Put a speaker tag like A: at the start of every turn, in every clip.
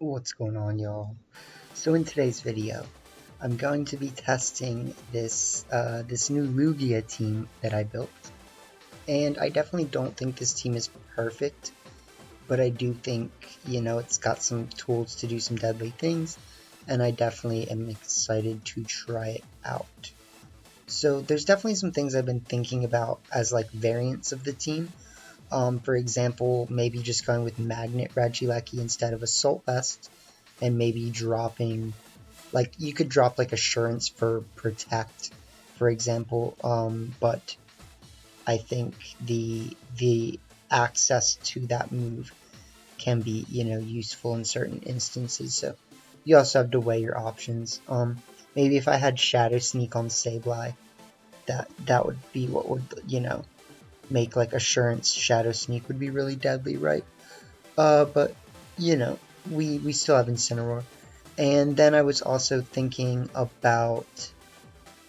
A: What's going on, y'all? So in today's video, I'm going to be testing this new Lugia team that I built, and I definitely don't think this team is perfect, but I do think, it's got some tools to do some deadly things, and I definitely am excited to try it out. So there's definitely some things I've been thinking about as like variants of the team. For example, maybe just going with Magnet Regieleki instead of Assault Vest, and maybe dropping, like, you could drop like Assurance for Protect, for example, but I think the access to that move can be, useful in certain instances, so you also have to weigh your options. Maybe if I had Shadow Sneak on Sableye, that would be what would, make like Assurance Shadow Sneak would be really deadly, right? But, we still have Incineroar. And then I was also thinking about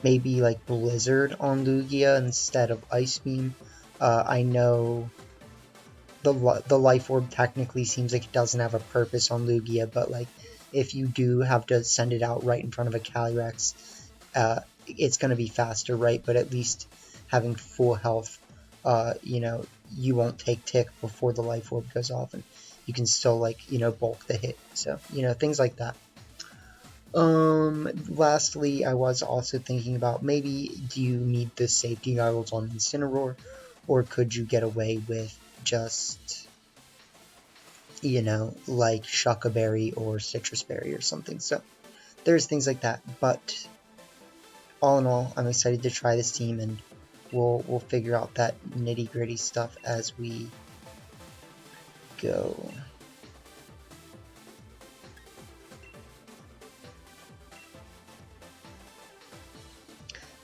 A: maybe like Blizzard on Lugia instead of Ice Beam. I know the Life Orb technically seems like it doesn't have a purpose on Lugia, but like if you do have to send it out right in front of a Calyrex, it's going to be faster, right? But at least having full health, you won't take tick before the Life Orb goes off, and you can still, like, bulk the hit. So, things like that. Lastly, I was also thinking about maybe do you need the safety goggles on Incineroar, or could you get away with just, like Shuca Berry or Citrus Berry or something. So there's things like that, but all in all, I'm excited to try this team, and we'll figure out that nitty-gritty stuff as we go.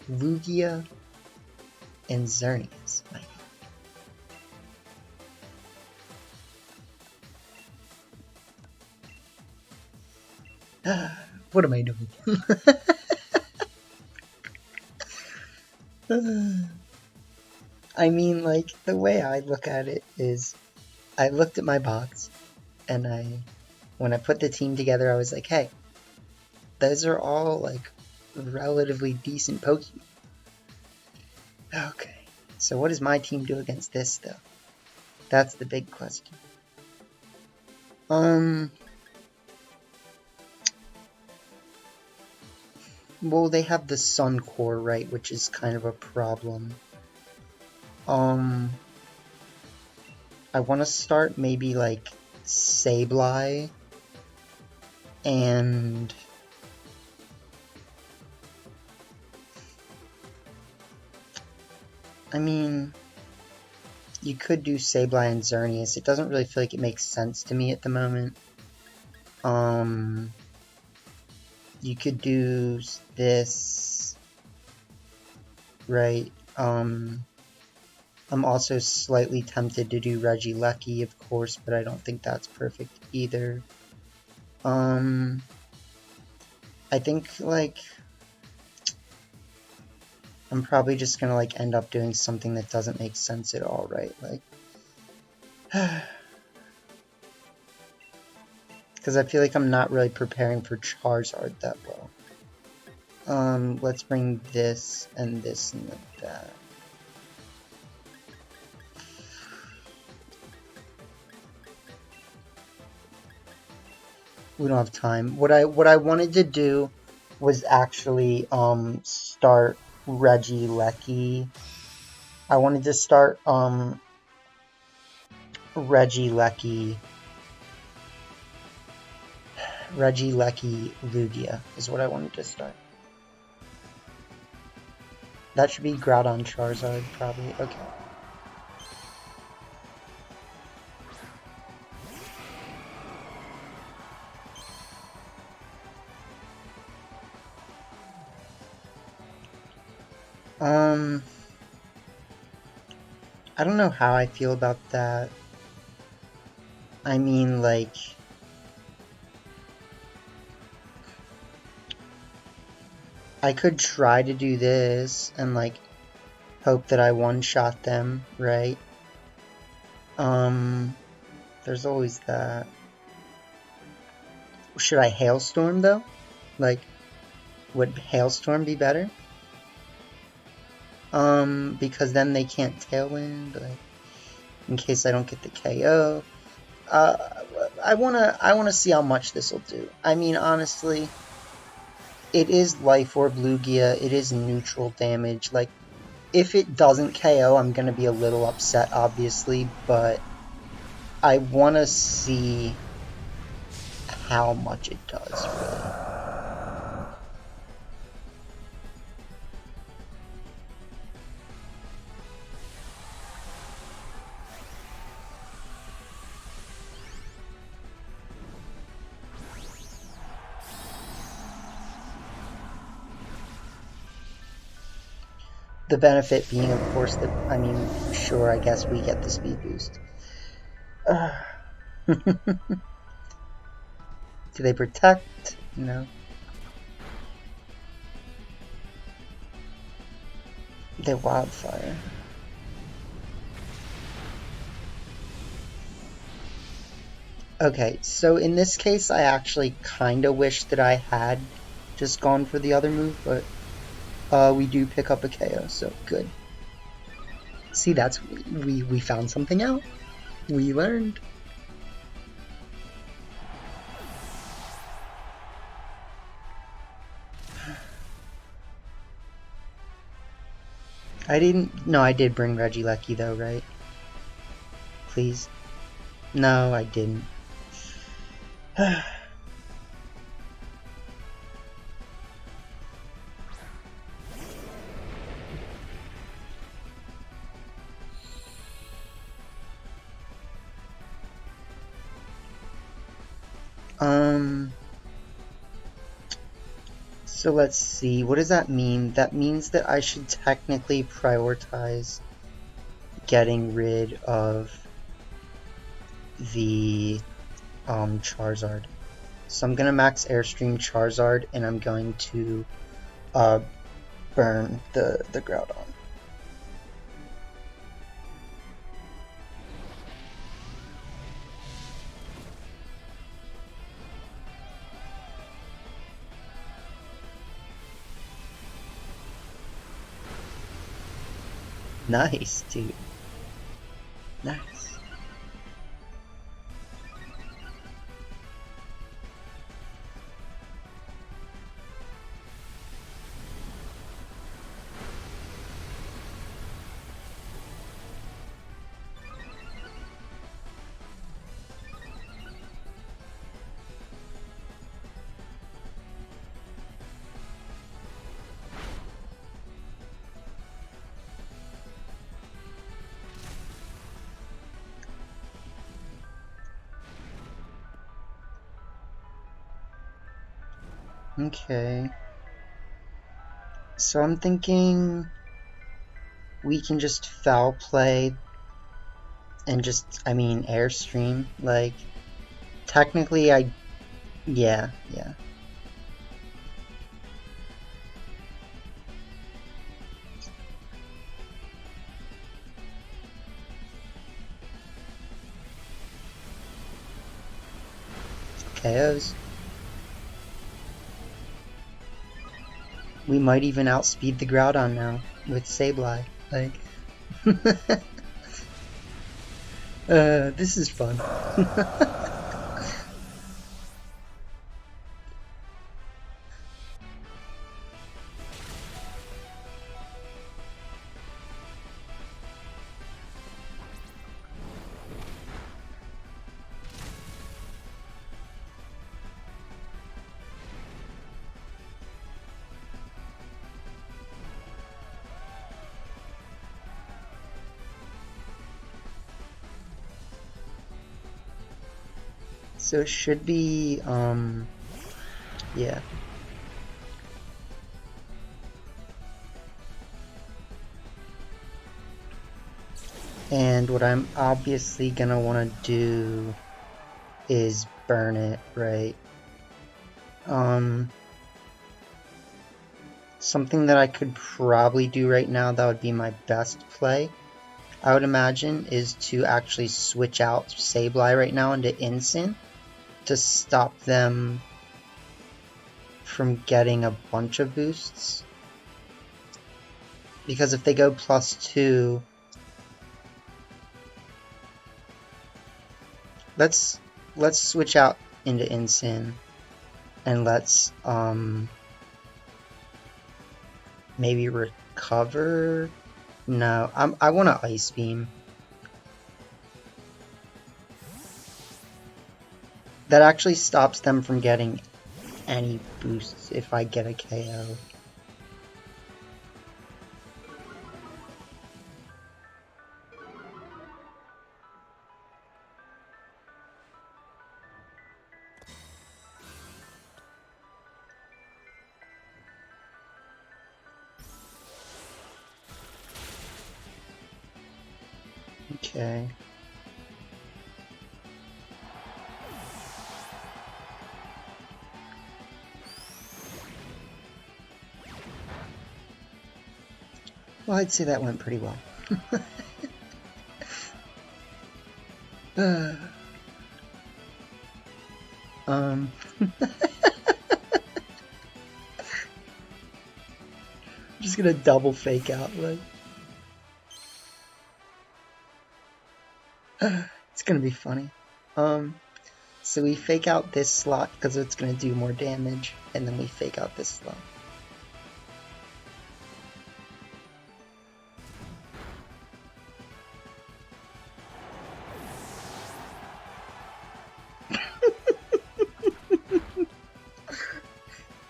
A: Lugia and Xerneas. What am I doing? I mean, like, the way I look at it is, I looked at my box, and when I put the team together, I was like, hey, those are all, like, relatively decent Pokemon. Okay, so what does my team do against this, though? That's the big question. Well, they have the Sun Core, right, which is kind of a problem. I want to start maybe, like, Sableye, and I mean, you could do Sableye and Xerneas. It doesn't really feel like it makes sense to me at the moment. You could do this, right? I'm also slightly tempted to do Regieleki, of course, but I don't think that's perfect either. I think, like, I'm probably just gonna, like, end up doing something that doesn't make sense at all, right? Like, because I feel like I'm not really preparing for Charizard that well. Let's bring this and this and that. We don't have time. What I wanted to do was actually start Regieleki. I wanted to start Regieleki Lugia is what I wanted to start. That should be Groudon Charizard, probably. Okay. I don't know how I feel about that. I mean, like, I could try to do this and, like, hope that I one-shot them, right? There's always that. Should I Hailstorm though? Like, would Hailstorm be better? Because then they can't Tailwind, like, in case I don't get the KO. I wanna see how much this will do. I mean, honestly, it is Life Orb Lugia, it is neutral damage. Like, if it doesn't KO, I'm gonna be a little upset, obviously, but I wanna see how much it does, really. The benefit being, of course, that, I mean, sure, I guess we get the speed boost. Do they protect? No. They Wildfire. Okay, so in this case, I actually kind of wish that I had just gone for the other move, but we do pick up a KO, so good. See, that's, we found something out. We learned. No, I did bring Regieleki though, right? Please. No, I didn't. So let's see, what does that mean? That means that I should technically prioritize getting rid of the Charizard. So I'm gonna max Airstream Charizard, and I'm going to burn the Groudon. Nice, dude. Nice. Okay. So I'm thinking we can just foul play and just, I mean, Airstream. Like, technically yeah. KOs. We might even outspeed the Groudon now with Sableye. Like, this is fun. So it should be, yeah. And what I'm obviously gonna want to do is burn it, right? Something that I could probably do right now that would be my best play, I would imagine, is to actually switch out Sableye right now into Incin to stop them from getting a bunch of boosts. Because if they go +2... Let's switch out into Incin. And let's, maybe recover? No, I want to Ice Beam. That actually stops them from getting any boosts if I get a KO. Okay. Well, I'd say that went pretty well. I'm just gonna double fake out, like. It's gonna be funny. So we fake out this slot because it's gonna do more damage, and then we fake out this slot.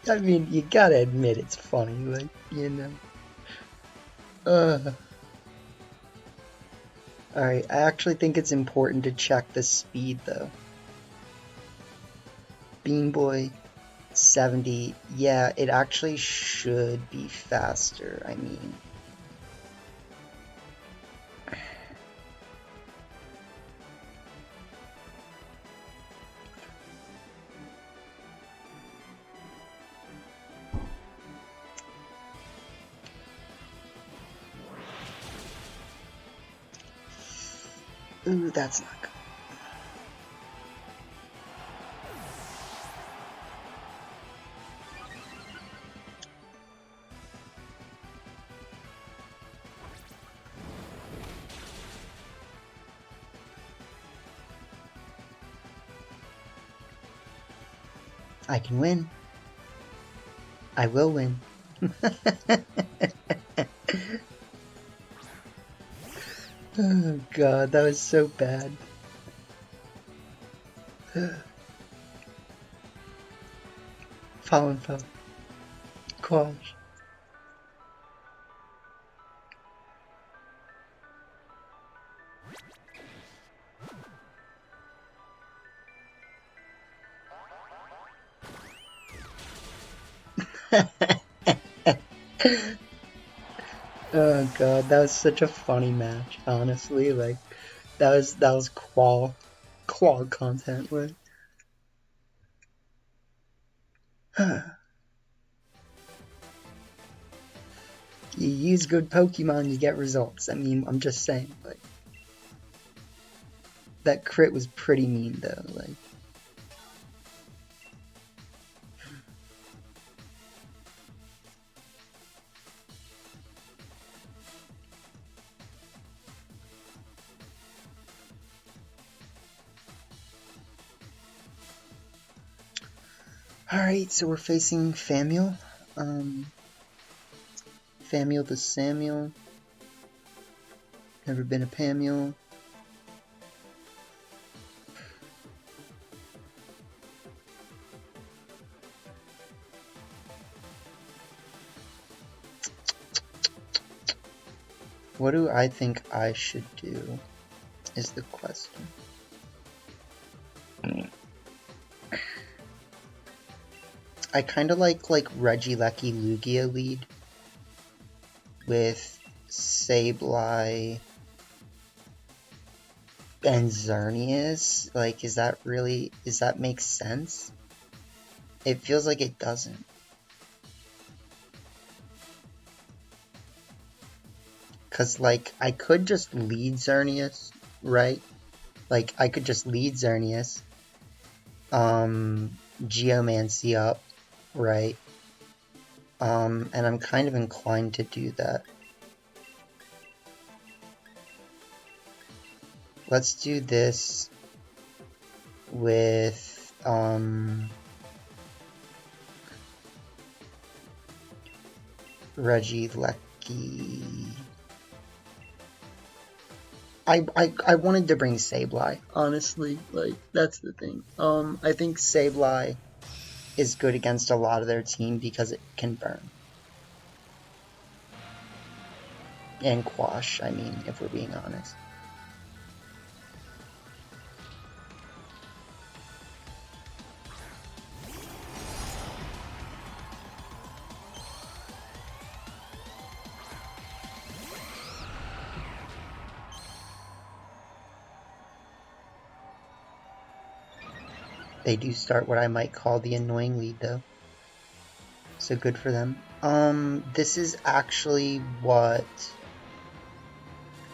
A: I mean, you gotta admit it's funny, like, you know. Alright, I actually think it's important to check the speed, though. Bean Boy, 70. Yeah, it actually should be faster, I mean. Ooh, that's not good. I can win. I will win. Oh god, that was so bad. Fallen foe. Quash. Oh god, that was such a funny match, honestly. Like, that was qual content, like. You use good Pokemon, you get results. I mean, I'm just saying, like. That crit was pretty mean, though, like. Alright, so we're facing Famiel. Famiel the Samuel. Never been a Pamiel. What do I think I should do is the question. I kind of like Regieleki Lugia lead with Sableye and Xerneas. Like, does that make sense? It feels like it doesn't. Cause like, I could just lead Xerneas, right? Like, I could just lead Xerneas, Geomancy up, right? And I'm kind of inclined to do that. Let's do this with, Regieleki. I wanted to bring Sableye, honestly. Like, that's the thing. I think Sableye is good against a lot of their team because it can burn. And Quash, I mean, if we're being honest. They do start what I might call the annoying lead, though. So good for them. This is actually what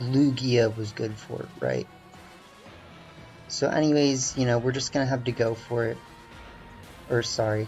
A: Lugia was good for, right? So anyways, you know, we're just gonna have to go for it. Or, sorry.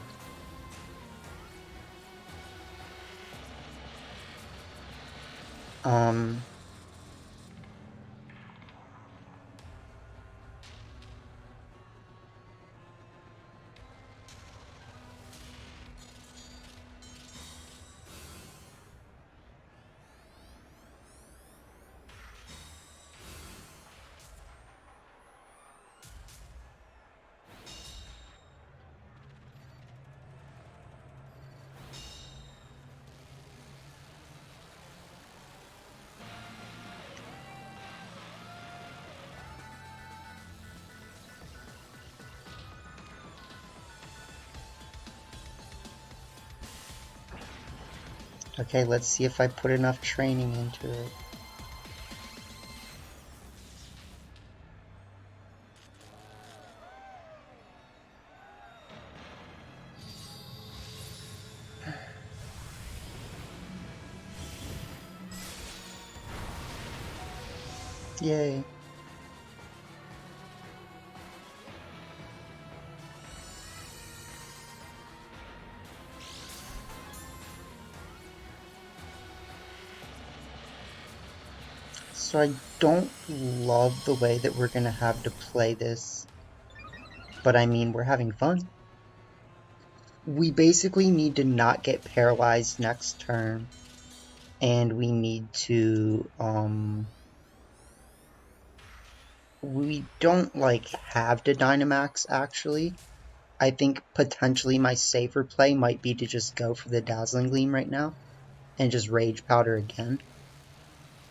A: Okay, let's see if I put enough training into it. Yay. So I don't love the way that we're gonna have to play this, but I mean, we're having fun. We basically need to not get paralyzed next turn, and we need to, we don't, like, have to Dynamax, actually. I think potentially my safer play might be to just go for the Dazzling Gleam right now, and just Rage Powder again.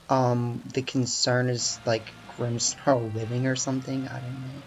A: The concern is, like, Grimmsnarl living or something, I don't know.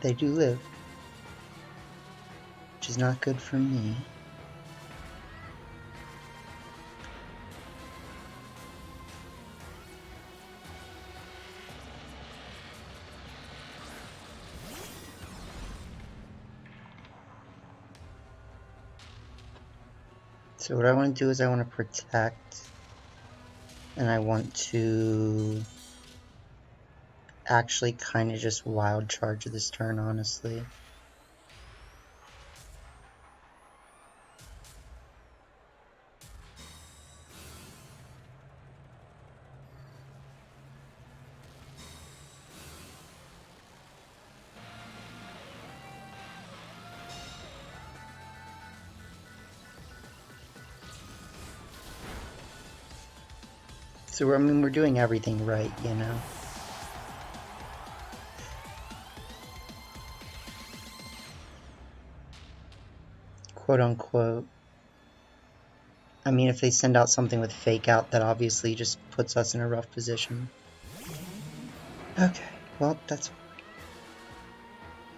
A: They do live, which is not good for me. So what I want to do is I want to protect, and I want to actually kind of just wild charge this turn, honestly. So I mean, we're doing everything right, you know. Quote unquote. I mean, if they send out something with Fake Out, that obviously just puts us in a rough position. Okay, well, that's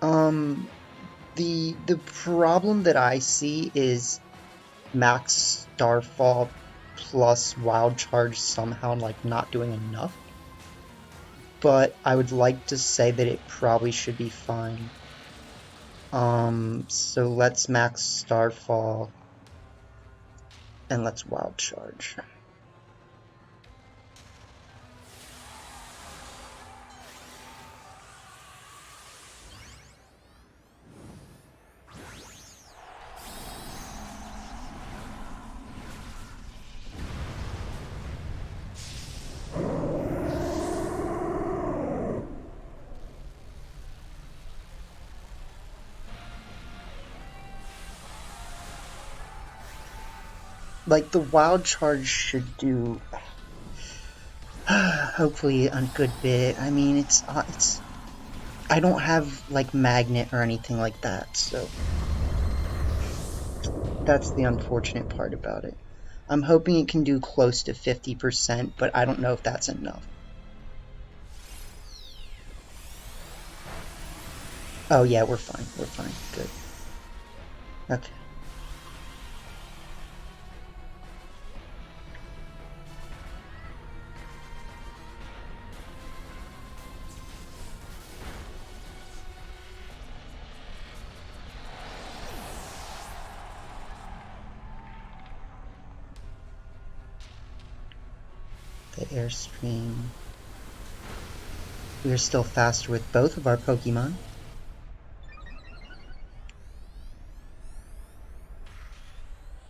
A: fine. The problem that I see is max Starfall plus Wild Charge somehow like not doing enough. But I would like to say that it probably should be fine. So let's max Starfall and let's Wild Charge. Like, the Wild Charge should do hopefully a good bit. I mean, it's I don't have like Magnet or anything like that, so that's the unfortunate part about it. I'm hoping it can do close to 50%, but I don't know if that's enough. Oh yeah, we're fine. We're fine. Good. Okay. The Airstream. We are still faster with both of our Pokemon.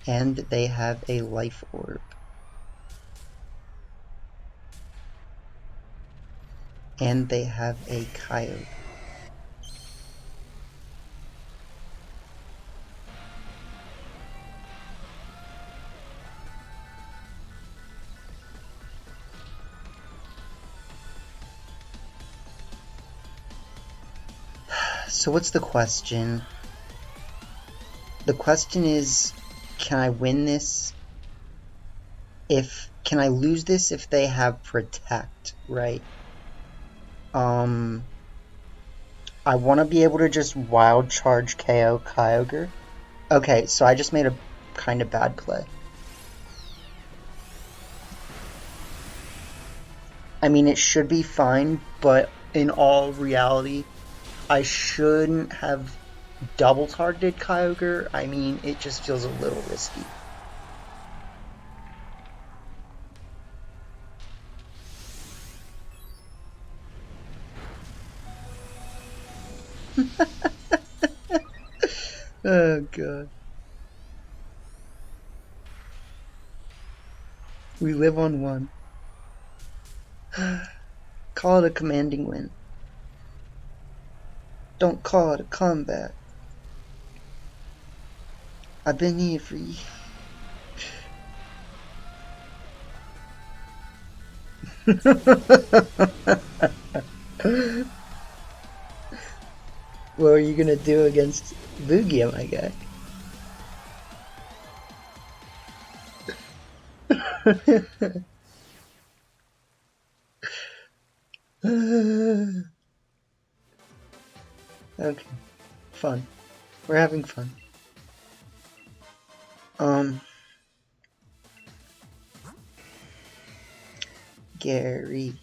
A: And they have a Life Orb. And they have a Coyote. So what's the question? The question is, can I win this? Can I lose this if they have Protect, right? I want to be able to just Wild Charge KO Kyogre. Okay, so I just made a kind of bad play. I mean, it should be fine, but in all reality, I shouldn't have double targeted Kyogre. I mean, it just feels a little risky. Oh god. We live on one. Call it a commanding win. Don't call it a combat. I've been here for you. What are you gonna do against Lugia, my guy? Okay, fun. We're having fun. Gary.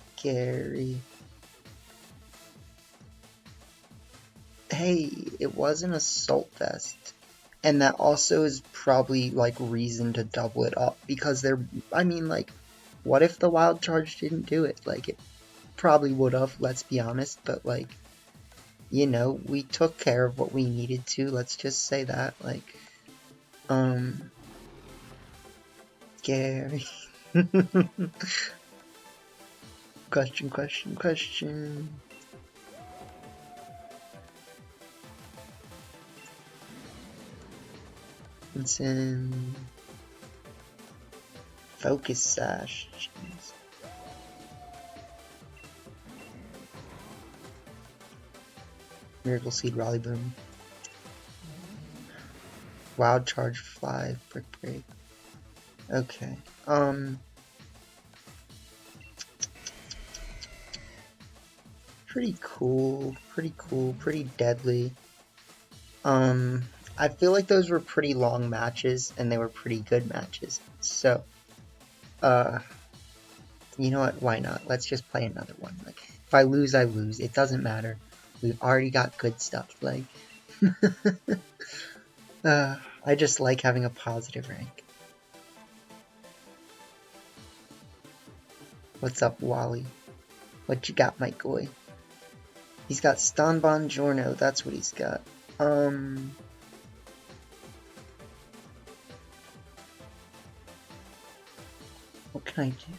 A: Hey, it was an Assault Vest. And that also is probably, like, reason to double it up. Because I mean, like, what if the Wild Charge didn't do it? Like, it probably would have, let's be honest. But, like, you know, we took care of what we needed to. Let's just say that. Like, Gary. Question. Incin. Focus Sash. Jeez. Miracle Seed, Rally Boom. Wild Charge, Fly, Brick Break. Okay. Pretty cool, pretty deadly. I feel like those were pretty long matches, and they were pretty good matches. So, you know what? Why not? Let's just play another one. Like, if I lose, I lose. It doesn't matter. We've already got good stuff. Like, I just like having a positive rank. What's up, Wally? What you got, my boy? He's got Stan Bongiorno. That's what he's got. What can I do?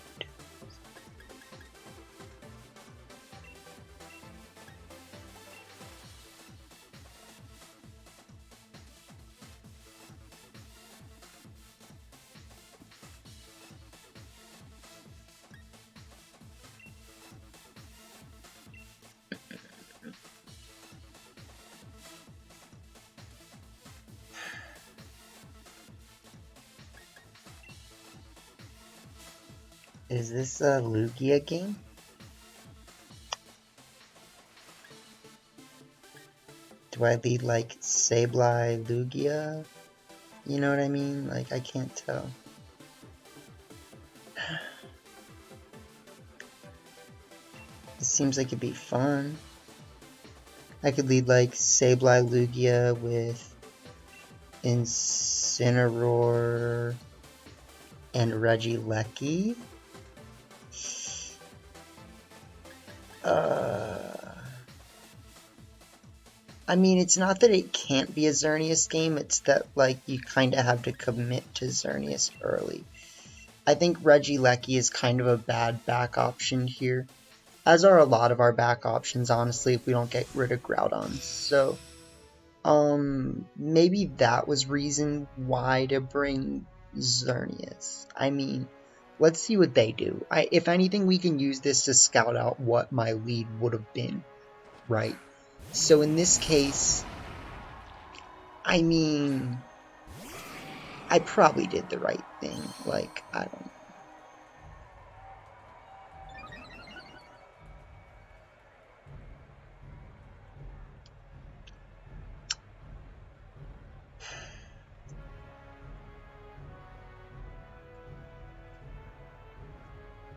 A: Is this a Lugia game? Do I lead like Sableye Lugia? You know what I mean? Like, I can't tell. It seems like it'd be fun. I could lead like Sableye Lugia with Incineroar and Regieleki. I mean, it's not that it can't be a Xerneas game, it's that, like, you kind of have to commit to Xerneas early. I think Regieleki is kind of a bad back option here, as are a lot of our back options, honestly, if we don't get rid of Groudon. So, maybe that was reason why to bring Xerneas. I mean, let's see what they do. If anything, we can use this to scout out what my lead would have been, right? So in this case, I mean, I probably did the right thing. Like, I don't know.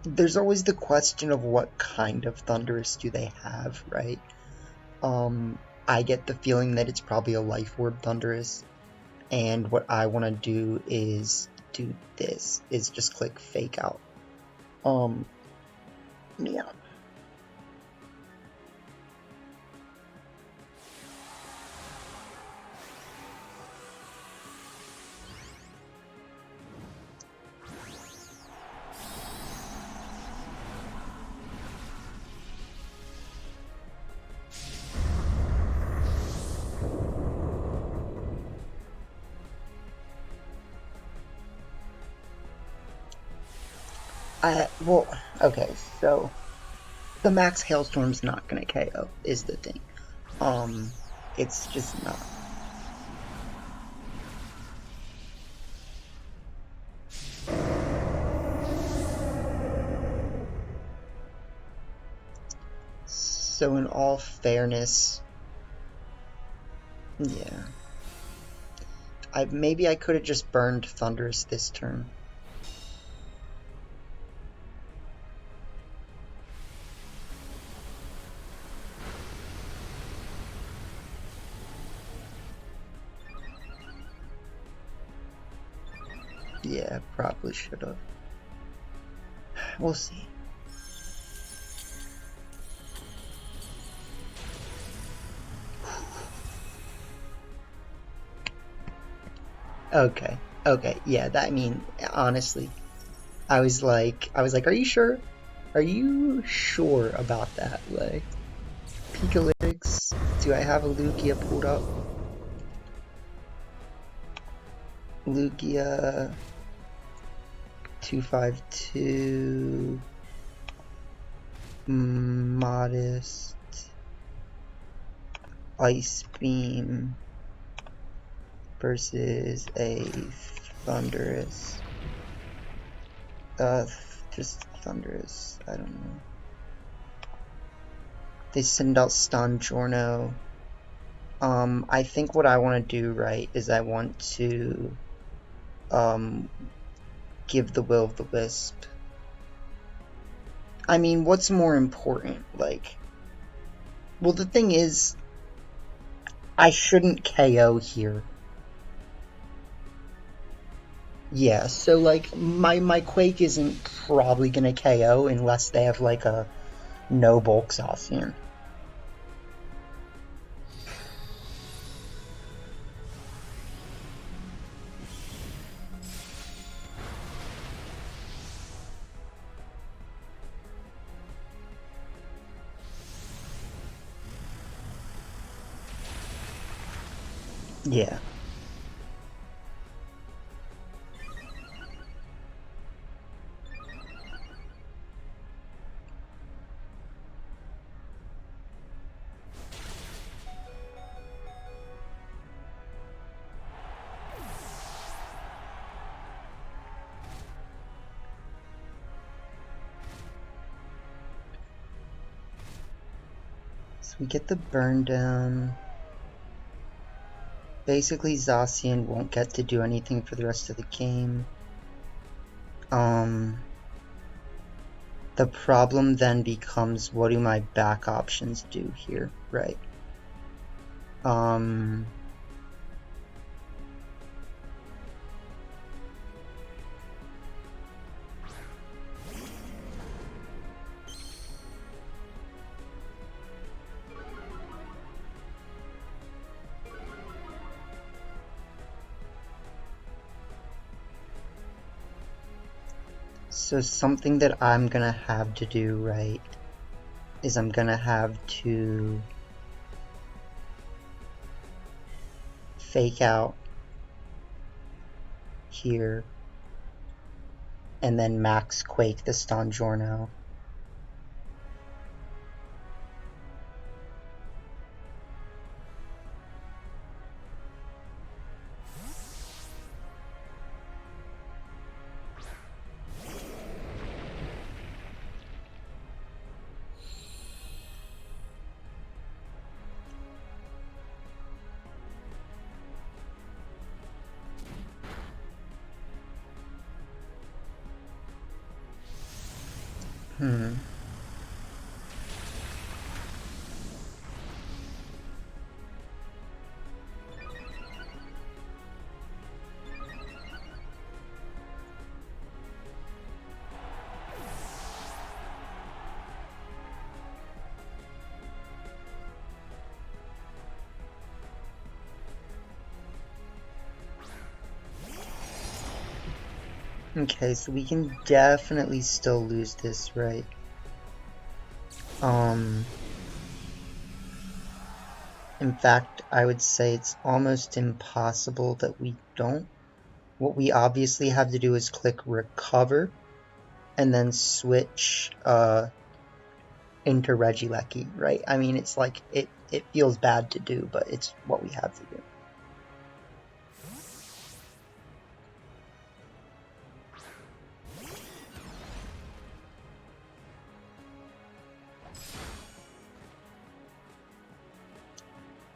A: There's always the question of what kind of Thundurus do they have, right? I get the feeling that it's probably a Life Orb Thundurus, and what I want to do is do this, is just click Fake Out. Yeah. Well, okay, so the Max Hailstorm's not gonna KO, is the thing. It's just not. So in all fairness, yeah. Maybe I could have just burned Thundurus this turn. Yeah, probably should have. We'll see. Okay, yeah, I mean, honestly, I was like, are you sure? Are you sure about that? Like, Pikalytics, do I have a Lugia pulled up? Lugia 252 Modest Ice Beam versus a Thundurus. Just Thundurus, I don't know. They send out Stonjourno. I think what I want to do, right, is I want to give the Will of the Wisp. I mean, what's more important? Like, well, the thing is, I shouldn't KO here. Yeah, so like my Quake isn't probably gonna KO unless they have like a no bulk Zacian. Yeah. So we get the burn down. Basically, Zacian won't get to do anything for the rest of the game. The problem then becomes, what do my back options do here, right? So something that I'm gonna have to do, right, is I'm gonna have to fake out here and then max Quake the Stonjourno. Okay, so we can definitely still lose this, right? In fact, I would say it's almost impossible that we don't. What we obviously have to do is click recover and then switch into Regieleki, right? I mean, it's like, it feels bad to do, but it's what we have to do.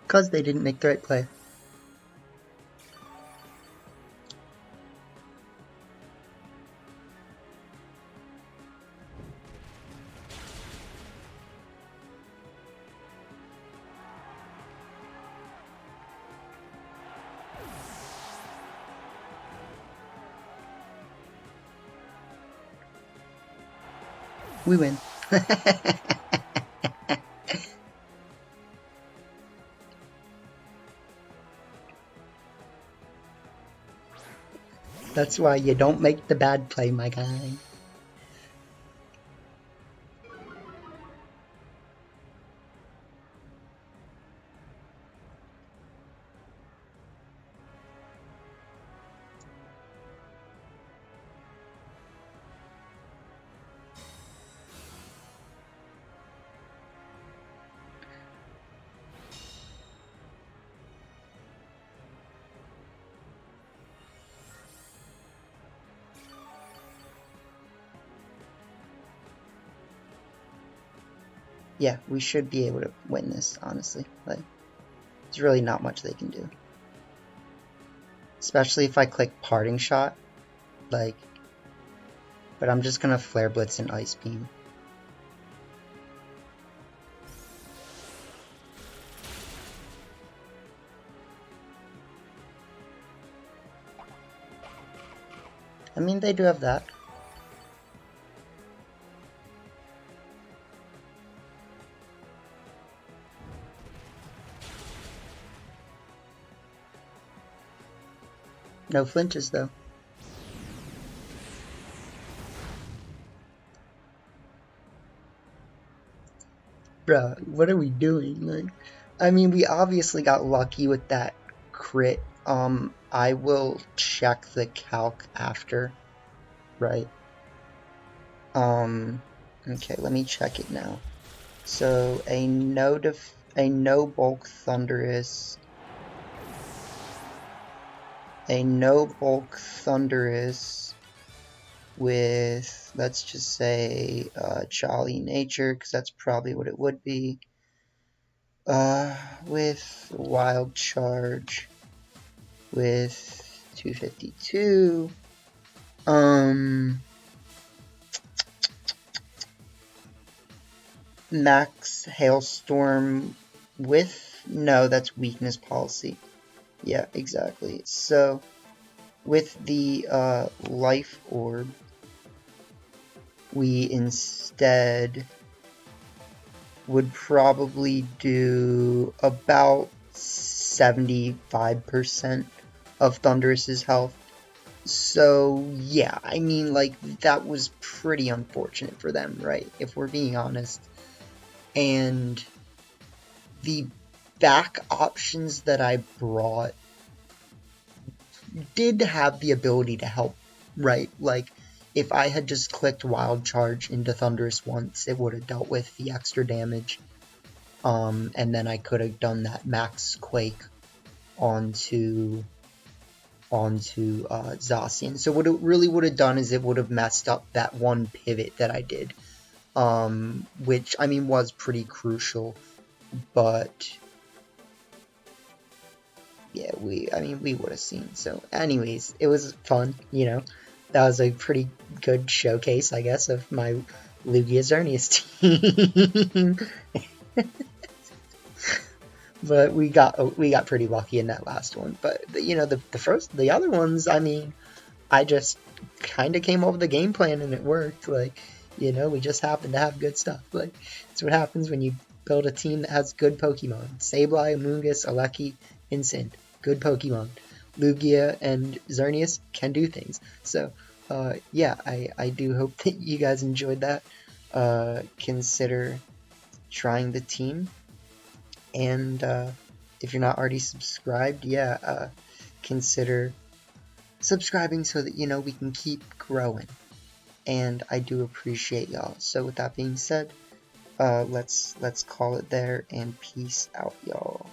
A: Because they didn't make the right play. We win. That's why you don't make the bad play, my guy. Yeah, we should be able to win this, honestly. Like, There's really not much they can do. Especially if I click Parting Shot, like, but I'm just gonna Flare Blitz and Ice Beam. I mean, they do have that. No flinches, though. Bruh, what are we doing? Like, I mean, we obviously got lucky with that crit. I will check the calc after, right? Okay, let me check it now. So, a no bulk Thunderous, with, let's just say, Jolly Nature, because that's probably what it would be. With Wild Charge, with 252, Max Hailstorm with, no, that's Weakness Policy. Yeah, exactly. So, with the Life Orb, we instead would probably do about 75% of Thunderous's health. So, yeah, I mean, like, that was pretty unfortunate for them, right? If we're being honest. And the back options that I brought did have the ability to help, right? Like, if I had just clicked Wild Charge into Thunderous once, it would have dealt with the extra damage. And then I could have done that Max Quake onto Zacian. So what it really would have done is it would have messed up that one pivot that I did, which, I mean, was pretty crucial, but yeah, we would have seen. So anyways, it was fun, you know. That was a pretty good showcase, I guess, of my Lugia Xerneas team. But we got pretty lucky in that last one. But you know, the other ones, I mean, I just kind of came up with the game plan and it worked. Like, you know, we just happened to have good stuff. Like, that's what happens when you build a team that has good Pokemon. Sableye, Amoonguss, Aleki, Incin, good Pokemon. Lugia and Xerneas can do things. So, yeah, I do hope that you guys enjoyed that. Consider trying the team. And if you're not already subscribed, yeah, consider subscribing so that, you know, we can keep growing. And I do appreciate y'all. So with that being said, let's call it there, and peace out, y'all.